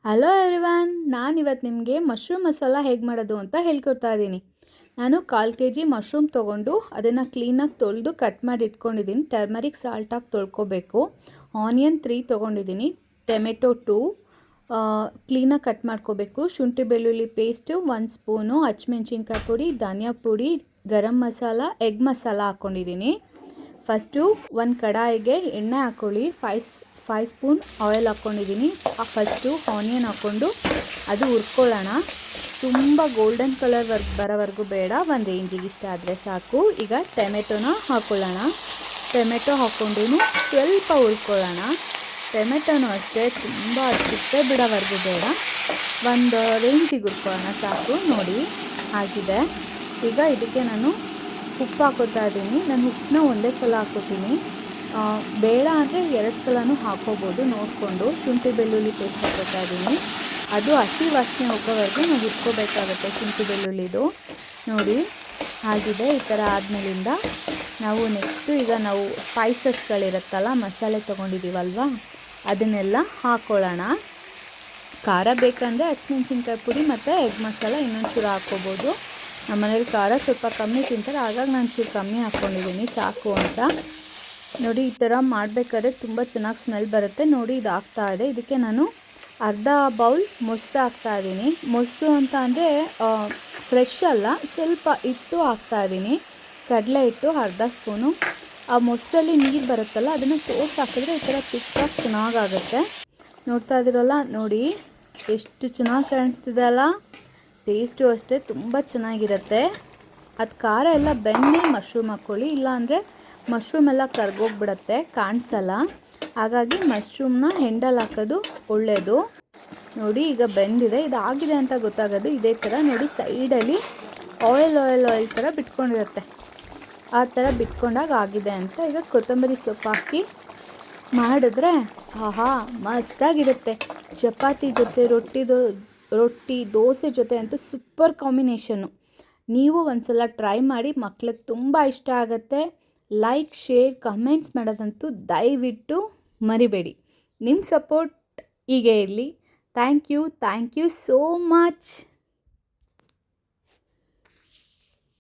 Hello everyone, ನಾನಿವತ್ತು ನಿಮಗೆ mushroom masala ಹೇಗೆ ಮಾಡೋದು ಅಂತ ಹೇಳ್ಕೊಡ್ತಾ ಇದ್ದೀನಿ. ನಾನು 1/4 kg ಮಶ್ರೂಮ್ ತೊಗೊಂಡು ಅದನ್ನು ಕ್ಲೀನಾಗಿ ತೊಳೆದು ಕಟ್ ಮಾಡಿ ಇಟ್ಕೊಂಡಿದ್ದೀನಿ. ಟರ್ಮರಿಕ್ ಸಾಲ್ಟಾಗಿ ತೊಳ್ಕೊಬೇಕು. ಆನಿಯನ್ 3 ತೊಗೊಂಡಿದ್ದೀನಿ. ಟೊಮೆಟೊ 2 ಕ್ಲೀನಾಗಿ ಕಟ್ ಮಾಡ್ಕೋಬೇಕು. ಶುಂಠಿ ಬೆಳ್ಳುಳ್ಳಿ ಪೇಸ್ಟು 1 ಸ್ಪೂನು, ಹಸಿಮೆಣ್ಸಿನ್ಕಾಯಿ ಪುಡಿ, ಧನಿಯಾ ಪುಡಿ, ಗರಂ ಮಸಾಲ, ಎಗ್ ಮಸಾಲ ಹಾಕ್ಕೊಂಡಿದ್ದೀನಿ. ಫಸ್ಟು ಒಂದು ಕಡಾಯಿಗೆ ಎಣ್ಣೆ ಹಾಕ್ಕೊಳ್ಳಿ. 5 ಸ್ಪೂನ್ ಆಯಿಲ್ ಹಾಕ್ಕೊಂಡಿದ್ದೀನಿ. ಫಸ್ಟು ಆನಿಯನ್ ಹಾಕ್ಕೊಂಡು ಅದು ಹುರ್ಕೊಳ್ಳೋಣ. ತುಂಬ ಗೋಲ್ಡನ್ ಕಲರ್ ಬರೋವರೆಗೂ ಬೇಡ, ಒಂದು ರೇಂಜಿಗೆ ಇಷ್ಟ ಆದರೆ ಸಾಕು. ಈಗ ಟೊಮೆಟೊನ ಹಾಕ್ಕೊಳ್ಳೋಣ. ಟೊಮೆಟೊ ಹಾಕ್ಕೊಂಡು ಸ್ವಲ್ಪ ಹುರ್ಕೊಳ್ಳೋಣ. ಟೊಮೆಟೊನೂ ಅಷ್ಟೇ ತುಂಬ ಸಿಪ್ಪೆ ಬಿಡೋವರೆಗೂ ಬೇಡ, ಒಂದು ರೇಂಜಿಗೆ ಹುರ್ಕೊಳ್ಳೋಣ ಸಾಕು. ನೋಡಿ ಆಗಿದೆ. ಈಗ ಇದಕ್ಕೆ ನಾನು ಉಪ್ಪು ಹಾಕೋತಾ ಇದ್ದೀನಿ. ನಾನು ಉಪ್ಪನ್ನ ಒಂದೇ ಸಲ ಹಾಕೋತೀನಿ, ಬೇಡ ಅಂದರೆ 2 ಸಲನೂ ಹಾಕೋಬೋದು ನೋಡಿಕೊಂಡು. ಶುಂಠಿ ಬೆಳ್ಳುಳ್ಳಿ ಪೇಸ್ಟ್ ಹಾಕೋತಾ ಇದ್ದೀನಿ. ಅದು ಹಸಿ ವಾಸನೆ ಹೋಗೋವರೆಗೂ ನಾವು ಹುರ್ಕೋಬೇಕಾಗುತ್ತೆ ಶುಂಠಿ ಬೆಳ್ಳುಳ್ಳಿದು. ನೋಡಿ ಆಗಿದೆ. ಈ ಥರ ಆದಮೇಲಿಂದ ನಾವು ನೆಕ್ಸ್ಟು ಈಗ ನಾವು ಸ್ಪೈಸಸ್ಗಳಿರುತ್ತಲ್ಲ, ಮಸಾಲೆ ತೊಗೊಂಡಿದ್ದೀವಲ್ವ, ಅದನ್ನೆಲ್ಲ ಹಾಕ್ಕೊಳ್ಳೋಣ. ಖಾರ ಬೇಕಂದರೆ ಹಸಿಮೆಣ್ಸಿನ್ಕಾಯಿ ಪುಡಿ ಮತ್ತು ಎಗ್ ಮಸಾಲ ಇನ್ನೊಂಚೂರು ಹಾಕ್ಕೋಬೋದು. ನಮ್ಮ ಮನೇಲಿ ಖಾರ ಸ್ವಲ್ಪ ಕಮ್ಮಿ ತಿಂತಾರೆ, ಹಾಗಾಗಿ ನಾನು ಚೂರು ಕಮ್ಮಿ ಹಾಕ್ಕೊಂಡಿದ್ದೀನಿ ಸಾಕು ಅಂತ. ನೋಡಿ ಈ ಥರ ಮಾಡಬೇಕಾದ್ರೆ ತುಂಬ ಚೆನ್ನಾಗಿ ಸ್ಮೆಲ್ ಬರುತ್ತೆ. ನೋಡಿ ಇದು ಆಗ್ತಾ ಇದೆ. ಇದಕ್ಕೆ ನಾನು ಅರ್ಧ ಬೌಲ್ ಮೊಸರು ಹಾಕ್ತಾಯಿದ್ದೀನಿ. ಮೊಸರು ಅಂತ ಅಂದರೆ ಫ್ರೆಶ್ ಅಲ್ಲ, ಸ್ವಲ್ಪ ಹಿಟ್ಟು ಹಾಕ್ತಾಯಿದ್ದೀನಿ. ಕಡಲೆ ಹಿಟ್ಟು ಅರ್ಧ ಸ್ಪೂನು. ಆ ಮೊಸರಲ್ಲಿ ನೀರು ಬರುತ್ತಲ್ಲ, ಅದನ್ನು ಸೋಸಿ ಹಾಕಿದ್ರೆ ಈ ಥರ ತಿಕ್ಕಾಗಿ ಚೆನ್ನಾಗಾಗುತ್ತೆ. ನೋಡ್ತಾ ಇದ್ದೀರಲ್ಲ, ನೋಡಿ ಎಷ್ಟು ಚೆನ್ನಾಗಿ ಕಾಣಿಸ್ತಿದೆ ಅಲ್ಲ. ಟೇಸ್ಟು ಅಷ್ಟೇ ತುಂಬ ಚೆನ್ನಾಗಿರುತ್ತೆ. ಅದು ಖಾರ ಎಲ್ಲ ಬೆಣ್ಣೆ ಮಶ್ರೂಮ್ ಹಾಕ್ಕೊಳ್ಳಿ, ಇಲ್ಲಾಂದರೆ ಮಶ್ರೂಮ್ ಎಲ್ಲ ಕರ್ಗೋಗ್ಬಿಡತ್ತೆ, ಕಾಣಿಸಲ್ಲ. ಹಾಗಾಗಿ ಮಶ್ರೂಮ್ನ ಹೆಂಡಲ್ಲಿ ಹಾಕೋದು ಒಳ್ಳೆಯದು. ನೋಡಿ ಈಗ ಬೆಂದಿದೆ. ಇದಾಗಿದೆ ಅಂತ ಗೊತ್ತಾಗೋದು ಇದೇ ಥರ. ನೋಡಿ ಸೈಡಲ್ಲಿ ಆಯಿಲ್ ಥರ ಬಿಟ್ಕೊಂಡಿರುತ್ತೆ. ಆ ಥರ ಬಿಟ್ಕೊಂಡಾಗ ಆಗಿದೆ ಅಂತ. ಈಗ ಕೊತ್ತಂಬರಿ ಸೊಪ್ಪು ಹಾಕಿ ಮಾಡಿದ್ರೆ ಆಹಾ ಮಸ್ತಾಗಿರುತ್ತೆ. ಚಪಾತಿ ಜೊತೆ, ರೊಟ್ಟಿ ದೋಸೆ ಜೊತೆ ಅಂತೂ ಸೂಪರ್ ಕಾಂಬಿನೇಷನ್ನು. ನೀವು ಒಂದ್ಸಲ ಟ್ರೈ ಮಾಡಿ, ಮಕ್ಳಿಗೆ ತುಂಬ ಇಷ್ಟ ಆಗುತ್ತೆ. ಲೈಕ್, ಶೇರ್, ಕಮೆಂಟ್ಸ್ ಮಾಡೋದಂತೂ ದಯವಿಟ್ಟು ಮರಿಬೇಡಿ. ನಿಮ್ಮ ಸಪೋರ್ಟ್ ಹೀಗೆ ಇರಲಿ. Thank you so much.